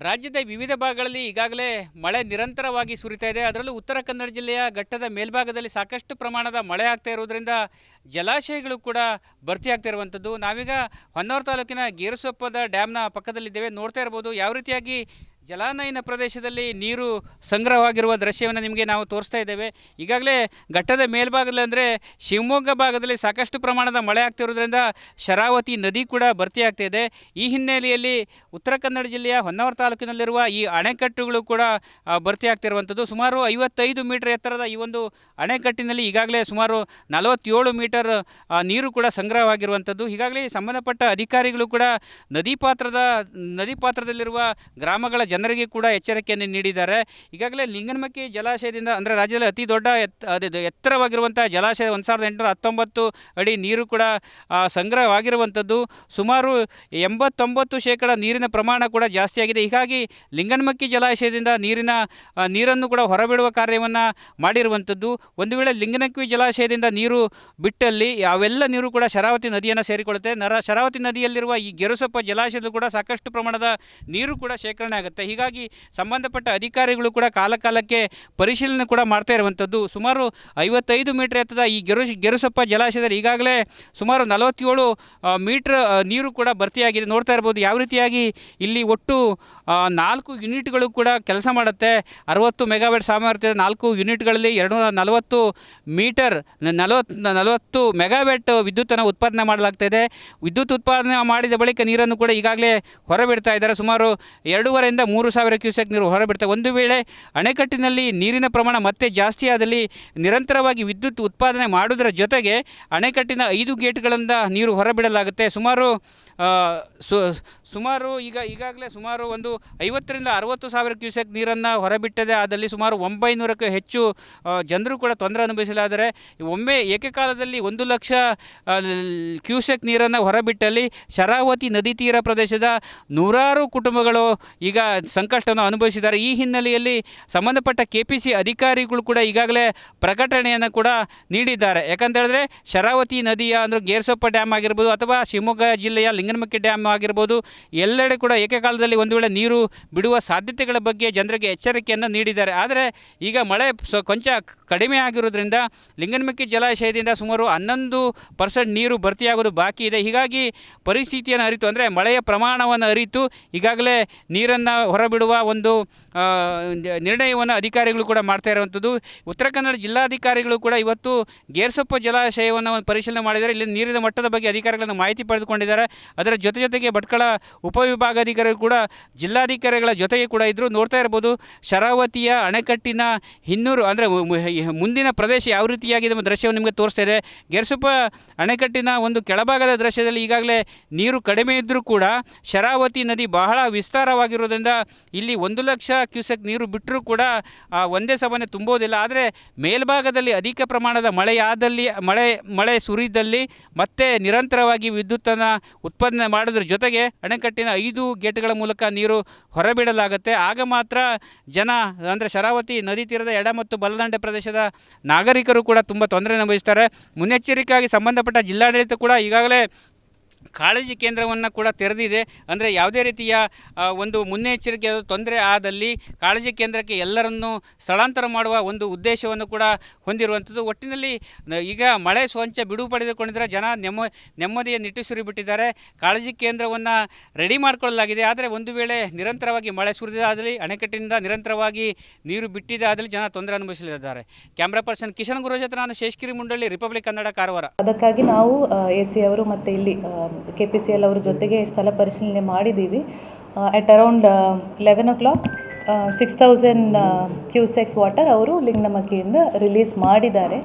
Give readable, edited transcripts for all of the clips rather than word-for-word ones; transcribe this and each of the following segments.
ರಾಜ್ಯದ ವಿವಿಧ ಭಾಗಗಳಲ್ಲಿ ಈಗಾಗಲೇ ಮಳೆ ನಿರಂತರವಾಗಿ ಸುರಿತಾ ಇದೆ. ಅದರಲ್ಲೂ ಉತ್ತರ ಕನ್ನಡ ಜಿಲ್ಲೆಯ ಘಟ್ಟದ ಮೇಲ್ಭಾಗದಲ್ಲಿ ಸಾಕಷ್ಟು ಪ್ರಮಾಣದ ಮಳೆ ಆಗ್ತಾ ಇರುವುದರಿಂದ ಜಲಾಶಯಗಳು ಕೂಡ ಭರ್ತಿ ಆಗ್ತಾ ಇರುವಂಥದ್ದು. ನಾವೀಗ ಹೊನ್ನಾವರ ತಾಲೂಕಿನ ಗೇರುಸೊಪ್ಪದ ಡ್ಯಾಮ್ನ ಪಕ್ಕದಲ್ಲಿದ್ದೇವೆ. ನೋಡ್ತಾ ಇರ್ಬೋದು ಯಾವ ರೀತಿಯಾಗಿ ಜಲಾನಯನ ಪ್ರದೇಶದಲ್ಲಿ ನೀರು ಸಂಗ್ರಹವಾಗಿರುವ ದೃಶ್ಯವನ್ನು ನಿಮಗೆ ನಾವು ತೋರಿಸ್ತಾ ಇದ್ದೇವೆ. ಈಗಾಗಲೇ ಘಟ್ಟದ ಮೇಲ್ಭಾಗದಲ್ಲಿ ಅಂದರೆ ಶಿವಮೊಗ್ಗ ಭಾಗದಲ್ಲಿ ಸಾಕಷ್ಟು ಪ್ರಮಾಣದ ಮಳೆ ಆಗ್ತಿರೋದ್ರಿಂದ ಶರಾವತಿ ನದಿ ಕೂಡ ಭರ್ತಿ ಆಗ್ತಾ ಇದೆ. ಈ ಹಿನ್ನೆಲೆಯಲ್ಲಿ ಉತ್ತರ ಕನ್ನಡ ಜಿಲ್ಲೆಯ ಹೊನ್ನಾವರ ತಾಲೂಕಿನಲ್ಲಿರುವ ಈ ಅಣೆಕಟ್ಟುಗಳು ಕೂಡ ಭರ್ತಿ ಆಗ್ತಿರುವಂಥದ್ದು. ಸುಮಾರು 55 ಮೀಟರ್ ಎತ್ತರದ ಈ ಒಂದು ಅಣೆಕಟ್ಟಿನಲ್ಲಿ ಈಗಾಗಲೇ ಸುಮಾರು 47 ಮೀಟರ್ ನೀರು ಕೂಡ ಸಂಗ್ರಹವಾಗಿರುವಂಥದ್ದು. ಈಗಾಗಲೇ ಸಂಬಂಧಪಟ್ಟ ಅಧಿಕಾರಿಗಳು ಕೂಡ ನದಿ ಪಾತ್ರದಲ್ಲಿರುವ ಗ್ರಾಮಗಳ ಜನರಿಗೆ ಕೂಡ ಎಚ್ಚರಿಕೆಯನ್ನು ನೀಡಿದ್ದಾರೆ. ಈಗಾಗಲೇ ಲಿಂಗನಮಕ್ಕಿ ಜಲಾಶಯದಿಂದ ಅಂದರೆ ರಾಜ್ಯದಲ್ಲಿ ಅತಿ ದೊಡ್ಡ ಎತ್ತರವಾಗಿರುವಂಥ ಜಲಾಶಯ 1819 ಅಡಿ ನೀರು ಕೂಡ ಸಂಗ್ರಹವಾಗಿರುವಂಥದ್ದು. ಸುಮಾರು 89% ನೀರಿನ ಪ್ರಮಾಣ ಕೂಡ ಜಾಸ್ತಿಯಾಗಿದೆ. ಹೀಗಾಗಿ ಲಿಂಗನಮಕ್ಕಿ ಜಲಾಶಯದಿಂದ ನೀರನ್ನು ಕೂಡ ಹೊರಬಿಡುವ ಕಾರ್ಯವನ್ನು ಮಾಡಿರುವಂಥದ್ದು. ಒಂದು ವೇಳೆ ಲಿಂಗನಮಕ್ಕಿ ಜಲಾಶಯದಿಂದ ನೀರು ಬಿಟ್ಟಲ್ಲಿ ಅವೆಲ್ಲ ನೀರು ಕೂಡ ಶರಾವತಿ ನದಿಯನ್ನು ಸೇರಿಕೊಳ್ಳುತ್ತೆ. ಶರಾವತಿ ನದಿಯಲ್ಲಿರುವ ಈ ಗೇರುಸೊಪ್ಪ ಜಲಾಶಯದಲ್ಲೂ ಕೂಡ ಸಾಕಷ್ಟು ಪ್ರಮಾಣದ ನೀರು ಕೂಡ ಶೇಖರಣೆ ಆಗುತ್ತೆ. ಹೀಗಾಗಿ ಸಂಬಂಧಪಟ್ಟ ಅಧಿಕಾರಿಗಳು ಕೂಡ ಕಾಲಕಾಲಕ್ಕೆ ಪರಿಶೀಲನೆ ಕೂಡ ಮಾಡ್ತಾ ಇರುವಂಥದ್ದು. ಸುಮಾರು 55 ಮೀಟರ್ ಎತ್ತರದ ಈ ಗೇರುಸೊಪ್ಪ ಜಲಾಶಯದಲ್ಲಿ ಈಗಾಗಲೇ ಸುಮಾರು 47 ಮೀಟರ್ ನೀರು ಕೂಡ ಭರ್ತಿಯಾಗಿದೆ. ನೋಡ್ತಾ ಇರ್ಬೋದು ಯಾವ ರೀತಿಯಾಗಿ ಇಲ್ಲಿ ಒಟ್ಟು 4 ಯೂನಿಟ್ಗಳು ಕೂಡ ಕೆಲಸ ಮಾಡುತ್ತೆ. 60 ಮೆಗಾವ್ಯಾಟ್ ಸಾಮರ್ಥ್ಯದ 4 ಯೂನಿಟ್ಗಳಲ್ಲಿ 240 ಮೀಟರ್ 40 ಮೆಗಾವ್ಯಾಟ್ ವಿದ್ಯುತ್ತನ್ನು ಉತ್ಪಾದನೆ ಮಾಡಲಾಗ್ತಾಯಿದೆ. ವಿದ್ಯುತ್ ಉತ್ಪಾದನೆ ಮಾಡಿದ ಬಳಿಕ ನೀರನ್ನು ಕೂಡ ಈಗಾಗಲೇ ಹೊರಬಿಡ್ತಾ ಇದ್ದಾರೆ. ಸುಮಾರು 2,500 3,000 ಕ್ಯೂಸೆಕ್ ನೀರು ಹೊರಬಿಡ್ತಾರೆ. ಒಂದು ವೇಳೆ ಅಣೆಕಟ್ಟಿನಲ್ಲಿ ನೀರಿನ ಪ್ರಮಾಣ ಮತ್ತೆ ಜಾಸ್ತಿ ಆದಲ್ಲಿ ನಿರಂತರವಾಗಿ ವಿದ್ಯುತ್ ಉತ್ಪಾದನೆ ಮಾಡುವುದರ ಜೊತೆಗೆ ಅಣೆಕಟ್ಟಿನ 5 ಗೇಟ್ಗಳಿಂದ ನೀರು ಹೊರಬಿಡಲಾಗುತ್ತೆ. ಸುಮಾರು ಈಗಾಗಲೇ ಸುಮಾರು ಒಂದು 50,000 ರಿಂದ 60,000 ಕ್ಯೂಸೆಕ್ ನೀರನ್ನು ಹೊರಬಿಟ್ಟದೆ. ಆದಲ್ಲಿ ಸುಮಾರು 900ಕ್ಕೂ ಹೆಚ್ಚು ಜನರು ಕೂಡ ತೊಂದರೆ ಅನುಭವಿಸಲಾದರೆ ಒಮ್ಮೆ ಏಕಕಾಲದಲ್ಲಿ 1 ಲಕ್ಷ ಕ್ಯೂಸೆಕ್ ನೀರನ್ನು ಹೊರಬಿಟ್ಟಲ್ಲಿ ಶರಾವತಿ ನದಿ ತೀರ ಪ್ರದೇಶದ ನೂರಾರು ಕುಟುಂಬಗಳು ಈಗ ಸಂಕಷ್ಟವನ್ನು ಅನುಭವಿಸಿದ್ದಾರೆ. ಈ ಹಿನ್ನೆಲೆಯಲ್ಲಿ ಸಂಬಂಧಪಟ್ಟ KPC ಅಧಿಕಾರಿಗಳು ಕೂಡ ಈಗಾಗಲೇ ಪ್ರಕಟಣೆಯನ್ನು ಕೂಡ ನೀಡಿದ್ದಾರೆ. ಯಾಕಂತೇಳಿದ್ರೆ ಶರಾವತಿ ನದಿಯ ಅಂದರೆ ಗೇರುಸೊಪ್ಪ ಡ್ಯಾಮ್ ಆಗಿರ್ಬೋದು ಅಥವಾ ಶಿವಮೊಗ್ಗ ಜಿಲ್ಲೆಯ ಲಿಂಗನಮಕ್ಕಿ ಡ್ಯಾಮ್ ಆಗಿರ್ಬೋದು ಎಲ್ಲೆಡೆ ಕೂಡ ಏಕಕಾಲದಲ್ಲಿ ಒಂದು ವೇಳೆ ನೀರು ಬಿಡುವ ಸಾಧ್ಯತೆಗಳ ಬಗ್ಗೆ ಜನರಿಗೆ ಎಚ್ಚರಿಕೆಯನ್ನು ನೀಡಿದ್ದಾರೆ. ಆದರೆ ಈಗ ಮಳೆ ಕೊಂಚ ಕಡಿಮೆ ಆಗಿರೋದ್ರಿಂದ ಲಿಂಗನಮಕ್ಕಿ ಜಲಾಶಯದಿಂದ ಸುಮಾರು 11% ನೀರು ಭರ್ತಿಯಾಗೋದು ಬಾಕಿ ಇದೆ. ಹೀಗಾಗಿ ಪರಿಸ್ಥಿತಿಯನ್ನು ಅರಿತು ಅಂದರೆ ಮಳೆಯ ಪ್ರಮಾಣವನ್ನು ಅರಿತು ಈಗಾಗಲೇ ನೀರನ್ನು ಹೊರಬಿಡುವ ಒಂದು ನಿರ್ಣಯವನ್ನು ಅಧಿಕಾರಿಗಳು ಕೂಡ ಮಾಡ್ತಾ ಇರುವಂಥದ್ದು. ಉತ್ತರ ಕನ್ನಡ ಜಿಲ್ಲಾಧಿಕಾರಿಗಳು ಕೂಡ ಇವತ್ತು ಗೇರುಸೊಪ್ಪ ಜಲಾಶಯವನ್ನು ಪರಿಶೀಲನೆ ಮಾಡಿದ್ದಾರೆ. ಇಲ್ಲಿ ನೀರಿನ ಮಟ್ಟದ ಬಗ್ಗೆ ಅಧಿಕಾರಿಗಳನ್ನು ಮಾಹಿತಿ ಪಡೆದುಕೊಂಡಿದ್ದಾರೆ. ಅದರ ಜೊತೆಗೆ ಭಟ್ಕಳ ಉಪವಿಭಾಗಾಧಿಕಾರಿಗಳು ಕೂಡ ಜಿಲ್ಲಾಧಿಕಾರಿಗಳ ಜೊತೆಗೆ ಕೂಡ ಇದ್ದರು. ನೋಡ್ತಾ ಇರ್ಬೋದು ಶರಾವತಿಯ ಅಣೆಕಟ್ಟಿನ ಹಿನ್ನೂರು ಅಂದರೆ ಮುಂದಿನ ಪ್ರದೇಶ ಯಾವ ರೀತಿಯಾಗಿದೆ ಎಂಬ ದೃಶ್ಯವನ್ನು ನಿಮಗೆ ತೋರಿಸ್ತಾ ಇದೆ. ಗೇರುಸೊಪ್ಪ ಅಣೆಕಟ್ಟಿನ ಒಂದು ಕೆಳಭಾಗದ ದೃಶ್ಯದಲ್ಲಿ ಈಗಾಗಲೇ ನೀರು ಕಡಿಮೆ ಇದ್ದರೂ ಕೂಡ ಶರಾವತಿ ನದಿ ಬಹಳ ವಿಸ್ತಾರವಾಗಿರೋದ್ರಿಂದ ಇಲ್ಲಿ 1 ಲಕ್ಷ ಕ್ಯೂಸೆಕ್ ನೀರು ಬಿಟ್ಟರೂ ಕೂಡ ಒಂದೇ ಸಮನೆ ತುಂಬೋದಿಲ್ಲ. ಆದರೆ ಮೇಲ್ಭಾಗದಲ್ಲಿ ಅಧಿಕ ಪ್ರಮಾಣದ ಮಳೆ ಸುರಿದಲ್ಲಿ ಮತ್ತೆ ನಿರಂತರವಾಗಿ ವಿದ್ಯುತ್ತನ್ನು ಉತ್ಪಾದನೆ ಮಾಡೋದ್ರ ಜೊತೆಗೆ ಅಣೆಕಟ್ಟಿನ 5 ಗೇಟ್ಗಳ ಮೂಲಕ ನೀರು ಹೊರಬಿಡಲಾಗುತ್ತೆ. ಆಗ ಮಾತ್ರ ಜನ ಅಂದರೆ ಶರಾವತಿ ನದಿ ತೀರದ ಎಡ ಮತ್ತು ಬಲದಂಡೆ ಪ್ರದೇಶದ ನಾಗರಿಕರು ಕೂಡ ತುಂಬ ತೊಂದರೆ ಅನುಭವಿಸ್ತಾರೆ. ಮುನ್ನೆಚ್ಚರಿಕೆಯಾಗಿ ಸಂಬಂಧಪಟ್ಟ ಜಿಲ್ಲಾಡಳಿತ ಕೂಡ ಈಗಾಗಲೇ ಕಾಳಜಿ ಕೇಂದ್ರವನ್ನು ಕೂಡ ತೆರೆದಿದೆ. ಅಂದರೆ ಯಾವುದೇ ರೀತಿಯ ಒಂದು ಮುನ್ನೆಚ್ಚರಿಕೆ ತೊಂದರೆ ಆದಲ್ಲಿ ಕಾಳಜಿ ಕೇಂದ್ರಕ್ಕೆ ಎಲ್ಲರನ್ನೂ ಸ್ಥಳಾಂತರ ಮಾಡುವ ಒಂದು ಉದ್ದೇಶವನ್ನು ಕೂಡ ಹೊಂದಿರುವಂಥದ್ದು. ಒಟ್ಟಿನಲ್ಲಿ ಈಗ ಮಳೆ ಕೊಂಚ ಬಿಡುವು ಪಡೆದುಕೊಂಡಿದ್ದರೆ ಜನ ನೆಮ್ಮದಿಯ ನಿಟ್ಟುಸಿರು ಬಿಟ್ಟಿದ್ದಾರೆ. ಕಾಳಜಿ ಕೇಂದ್ರವನ್ನು ರೆಡಿ ಮಾಡಿಕೊಳ್ಳಲಾಗಿದೆ. ಆದರೆ ಒಂದು ವೇಳೆ ನಿರಂತರವಾಗಿ ಮಳೆ ಸುರಿದಾದಲ್ಲಿ ಅಣೆಕಟ್ಟಿನಿಂದ ನಿರಂತರವಾಗಿ ನೀರು ಬಿಟ್ಟಿದ್ದಾದಲ್ಲಿ ಜನ ತೊಂದರೆ ಅನುಭವಿಸಲಿದ್ದಾರೆ. ಕ್ಯಾಮ್ರಾ ಪರ್ಸನ್ ಕಿಶನ್ ಗುರು ಜೊತೆ ನಾನು ಶೇಷಗಿರಿ ಮುಂಡಳ್ಳಿ, ರಿಪಬ್ಲಿಕ್ ಕನ್ನಡ, ಕಾರವಾರ. ಅದಕ್ಕಾಗಿ ನಾವು AC ಅವರು ಮತ್ತು ಇಲ್ಲಿ KPCL ಅವರ ಜೊತೆಗೆ ಸ್ಥಳ ಪರಿಶೀಲನೆ ಮಾಡಿದ್ದೀವಿ. At around 11 o'clock 6,000 cusecs water ಅವರು ಲಿಂಗನಮಕ್ಕಿಯಿಂದ ರಿಲೀಸ್ ಮಾಡಿದ್ದಾರೆ.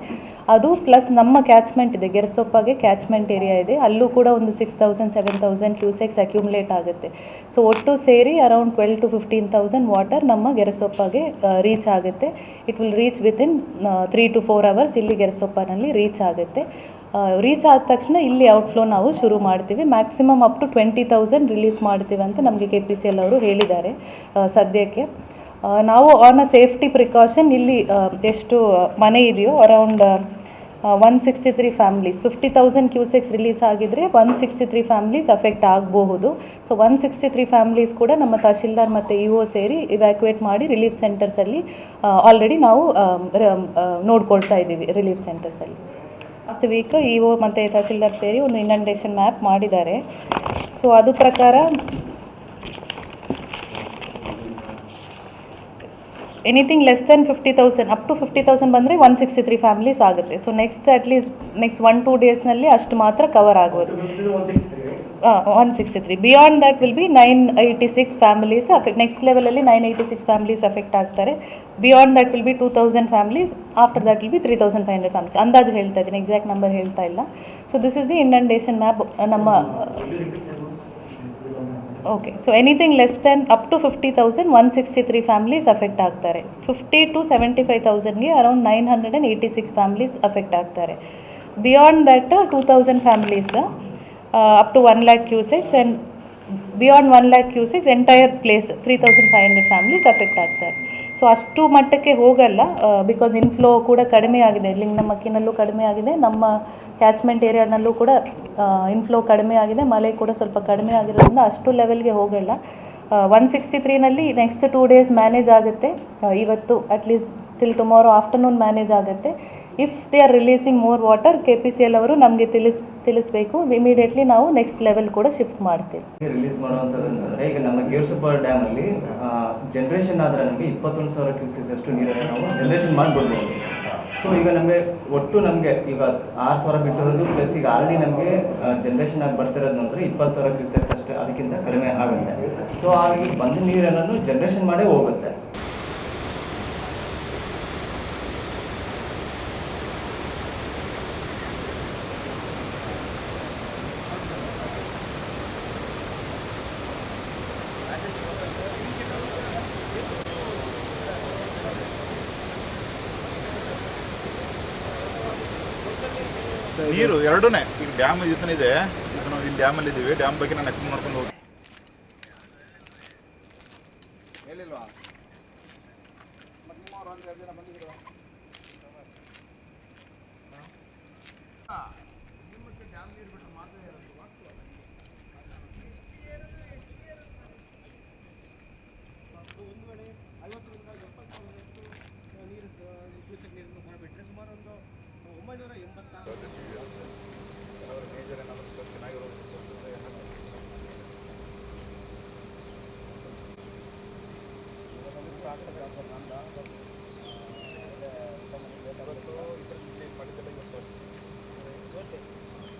ಅದು ಪ್ಲಸ್ ನಮ್ಮ ಕ್ಯಾಚ್ಮೆಂಟ್ ಇದೆ, ಗೇರುಸೊಪ್ಪಗೆ ಕ್ಯಾಚ್ಮೆಂಟ್ ಏರಿಯಾ ಇದೆ, ಅಲ್ಲೂ ಕೂಡ ಒಂದು 6,000 7,000 ಕ್ಯೂಸೆಕ್ಸ್ ಅಕ್ಯುಮುಲೇಟ್ ಆಗುತ್ತೆ. ಸೊ ಒಟ್ಟು ಸೇರಿ ಅರೌಂಡ್ 12,000 to 15,000 ವಾಟರ್ ನಮ್ಮ ಗೇರುಸೊಪ್ಪಗೆ ರೀಚ್ ಆಗುತ್ತೆ. It will reach within 3 to 4 hours ಇಲ್ಲಿ ಗೇರುಸೊಪ್ಪನಲ್ಲಿ ರೀಚ್ ಆಗುತ್ತೆ. ರೀಚ್ ಆದ ತಕ್ಷಣ ಇಲ್ಲಿ ಔಟ್ಫ್ಲೋ ನಾವು ಶುರು ಮಾಡ್ತೀವಿ. ಮ್ಯಾಕ್ಸಿಮಮ್ ಅಪ್ ಟು 20,000 ರಿಲೀಸ್ ಮಾಡ್ತೀವಿ ಅಂತ ನಮಗೆ KPCL ಅವರು ಹೇಳಿದ್ದಾರೆ. ಸದ್ಯಕ್ಕೆ ನಾವು ಆನ್ ಅ ಸೇಫ್ಟಿ ಪ್ರಿಕಾಷನ್ ಇಲ್ಲಿ ಎಷ್ಟು ಮನೆ ಇದೆಯೋ ಅರೌಂಡ್ 163 ಫ್ಯಾಮ್ಲೀಸ್ 50,000 ಕ್ಯೂಸೆಕ್ಸ್ ರಿಲೀಸ್ ಆಗಿದ್ದರೆ 163 ಫ್ಯಾಮ್ಲೀಸ್ ಅಫೆಕ್ಟ್ ಆಗಬಹುದು. ಸೊ 163 ಫ್ಯಾಮ್ಲೀಸ್ ಕೂಡ ನಮ್ಮ ತಹಶೀಲ್ದಾರ್ ಮತ್ತು ಇಒ ಸೇರಿ ಇವ್ಯಾಕ್ಯುಯೇಟ್ ಮಾಡಿ ರಿಲೀಫ್ ಸೆಂಟರ್ಸಲ್ಲಿ ಆಲ್ರೆಡಿ ನಾವು ನೋಡ್ಕೊಳ್ತಾ ಇದ್ದೀವಿ. ರಿಲೀಫ್ ಸೆಂಟರ್ಸಲ್ಲಿ ಲಾಸ್ಟ್ ವೀಕ್ ಇಒ ಮತ್ತು ತಹಶೀಲ್ದಾರ್ ಸೇರಿ ಒಂದು ಇನಂಡೇಷನ್ ಮ್ಯಾಪ್ ಮಾಡಿದ್ದಾರೆ. ಸೊ ಅದು ಪ್ರಕಾರ anything less than 50,000 up to 50,000 ಬಂದರೆ 163 ಫ್ಯಾಮ್ಲೀಸ್ ಆಗುತ್ತೆ. ಸೊ ನೆಕ್ಸ್ಟ್ ನೆಕ್ಸ್ಟ್ 1-2 ಡೇಸ್ನಲ್ಲಿ ಅಷ್ಟು ಮಾತ್ರ ಕವರ್ ಆಗೋದು. 163 beyond that will be 986 families next ಲೆವೆಲಲ್ಲಿ 986 ಫ್ಯಾಮಿಲೀಸ್ ಅಫೆಕ್ಟ್ ಆಗ್ತಾರೆ. Beyond that will be 2,000 families. After that will be 3,500 families. ಅಂದಾಜು ಹೇಳ್ತಾ ಇದ್ದೀನಿ, ಎಕ್ಸಾಕ್ಟ್ ನಂಬರ್ ಹೇಳ್ತಾ ಇಲ್ಲ. So this is the inundation map ನಮ್ಮ. Okay, so anything less than up to 50,000 163 families affect ಆಗ್ತಾರೆ. 50 to 75,000ಗೆ ಅರೌಂಡ್ 986 ಫ್ಯಾಮ್ಲೀಸ್ ಅಫೆಕ್ಟ್ ಆಗ್ತಾರೆ. Beyond that 2,000 families up to 1 lakh cusecs and beyond 1 lakh cusecs entire place 3,500 families affect ಆಗ್ತಾರೆ. So ಅಷ್ಟು ಮಟ್ಟಕ್ಕೆ ಹೋಗಲ್ಲ, because inflow ಕೂಡ ಕಡಿಮೆ ಆಗಿದೆ. ಲಿಂಗನಮಕ್ಕಿನಲ್ಲೂ ಕಡಿಮೆ ಆಗಿದೆ, ನಮ್ಮ ಕ್ಯಾಚ್ಮೆಂಟ್ ಏರಿಯಾನಲ್ಲೂ ಕೂಡ ಇನ್ಫ್ಲೋ ಕಡಿಮೆ ಆಗಿದೆ, ಮಳೆ ಕೂಡ ಸ್ವಲ್ಪ ಕಡಿಮೆ ಆಗಿರೋದ್ರಿಂದ ಅಷ್ಟು ಲೆವೆಲ್ಗೆ ಹೋಗಲ್ಲ. 163ನಲ್ಲಿ ನೆಕ್ಸ್ಟ್ 2 ಡೇಸ್ ಮ್ಯಾನೇಜ್ ಆಗುತ್ತೆ. ಇವತ್ತು at least till tomorrow afternoon manage ಆಗುತ್ತೆ. If they are releasing more water KPCL ಅವರು ನಮಗೆ ತಿಳಿಸಬೇಕು. ಇಮಿಡಿಯೇಟ್ಲಿ ನಾವು ನೆಕ್ಸ್ಟ್ ಲೆವೆಲ್ ಕೂಡ ಶಿಫ್ಟ್ ಮಾಡ್ತೀವಿ. ರಿಲೀಸ್ ಮಾಡುವಂಥದ್ದು ಈಗ ನಮ್ಮ ಗೇರ್ಸೂಪರ್ ಡ್ಯಾಮಲ್ಲಿ ಜನರೇಷನ್ ಆದರೆ ನಮಗೆ 21,000 ಕ್ಯೂಸೆಕ್ಸ್ ಅಷ್ಟು ನೀರನ್ನು ನಾವು ಜನರೇಷನ್ ಮಾಡಿಬಿಡ್ಬೋದು. ಸೊ ಈಗ ನಮಗೆ ಒಟ್ಟು ನಮಗೆ ಈಗ 6,000 ಬಿಟ್ಟಿರೋದು ಪ್ಲಸ್ ಈಗ ಆಲ್ರೆಡಿ ನಮಗೆ ಜನರೇಷನ್ ಆಗಿ ಬರ್ತಿರೋದು ನೋಡಿದ್ರೆ 20,000 ಕ್ಯೂಸೆಕ್ಸ್ ಅಷ್ಟೇ, ಅದಕ್ಕಿಂತ ಕಡಿಮೆ ಆಗುತ್ತೆ. ಸೊ ಹಾಗಾಗಿ ಬಂದ ನೀರನ್ನು ಜನರೇಷನ್ ಮಾಡೇ ಹೋಗುತ್ತೆ. ನೀರು ಎರಡೂನೇ ಈಗ ಡ್ಯಾಮ್ ಇದನ್ನಿದೆ, ಈಗ ನಾವು ಇಲ್ಲಿ ಡ್ಯಾಮಲ್ಲಿ ಇದ್ದೀವಿ. ಡ್ಯಾಮ್ ಬಗ್ಗೆ ನಾನು ಎಕ್ಸ್ಪ್ಲೇನ್ ಮಾಡ್ಕೊಂಡು ಹೋಗಿ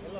ಎಲ್ಲ